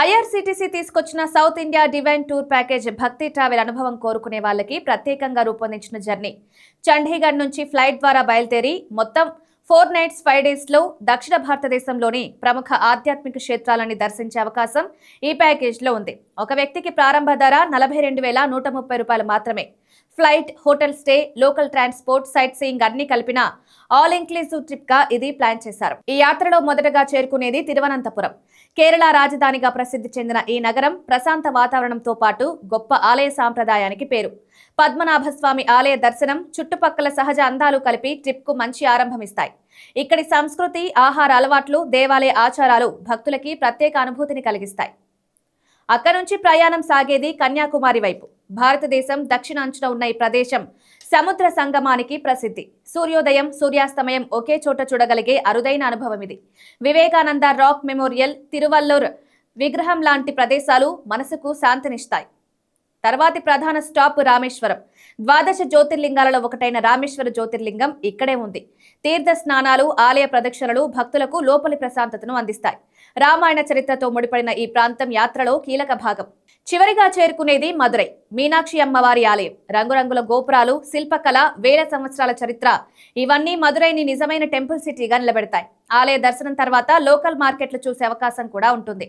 IRCTC తీసుకొచ్చిన south India divine tour package భక్తి travel అనుభవం కోరుకునే వాళ్ళకి ప్రత్యేకంగా రూపొందించిన జర్నీ. చండీగఢ్ నుంచి ఫ్లైట్ ద్వారా బయలుదేరి మొత్తం 4 నైట్స్ 5 డేస్ లో దక్షిణ భారతదేశంలోని ప్రముఖ ఆధ్యాత్మిక క్షేత్రాలని దర్శించే అవకాశం ఈ ప్యాకేజ్ లో ఉంది. ఒక వ్యక్తికి ప్రారంభ ధర 42,130 రూపాయలు మాత్రమే. Flight, hotel stay, local transport, sight seeing అన్ని కలిపిన ఆల్ ఇంక్లూసివ్ ట్రిప్ గా ఇది ప్లాన్ చేశారు. ఈ యాత్రలో మొదటగా చేరుకునేది తిరువనంతపురం. కేరళ రాజధానిగా ప్రసిద్ధి చెందిన ఈ నగరం ప్రశాంత వాతావరణంతో పాటు గొప్ప ఆలయ సాంప్రదాయానికి పేరు. పద్మనాభస్వామి ఆలయ దర్శనం, చుట్టుపక్కల సహజ అందాలు కలిపి ట్రిప్ కు మంచి ఆరంభమిస్తాయి. ఇక్కడి సంస్కృతి, ఆహార అలవాట్లు, దేవాలయ ఆచారాలు భక్తులకి ప్రత్యేక అనుభూతిని కలిగిస్తాయి. అక్కడి నుంచి ప్రయాణం సాగేది కన్యాకుమారి వైపు. భారతదేశం దక్షిణాంచున ఉన్న ఈ ప్రదేశం సముద్ర సంగమానికి ప్రసిద్ధి. సూర్యోదయం, సూర్యాస్తమయం ఒకే చోట చూడగలిగే అరుదైన అనుభవం ఇది. వివేకానంద రాక్ మెమోరియల్, తిరువల్లూర్ విగ్రహం లాంటి ప్రదేశాలు మనసుకు శాంతినిస్తాయి. తర్వాతి ప్రధాన స్టాప్ రామేశ్వరం. 12 జ్యోతిర్లింగాలలో ఒకటైన రామేశ్వర జ్యోతిర్లింగం ఇక్కడే ఉంది. తీర్థ స్నానాలు, ఆలయ ప్రదక్షిణలు భక్తులకు లోపలి ప్రశాంతతను అందిస్తాయి. రామాయణ చరిత్రతో ముడిపడిన ఈ ప్రాంతం యాత్రలో కీలక భాగం. చివరిగా చేరుకునేది మదురై. మీనాక్షి అమ్మవారి ఆలయం, రంగురంగుల గోపురాలు, శిల్పకళ, వేల సంవత్సరాల చరిత్ర ఇవన్నీ మదురైని నిజమైన టెంపుల్ సిటీగా నిలబెడతాయి. ఆలయ దర్శనం తర్వాత లోకల్ మార్కెట్లు చూసే అవకాశం కూడా ఉంటుంది.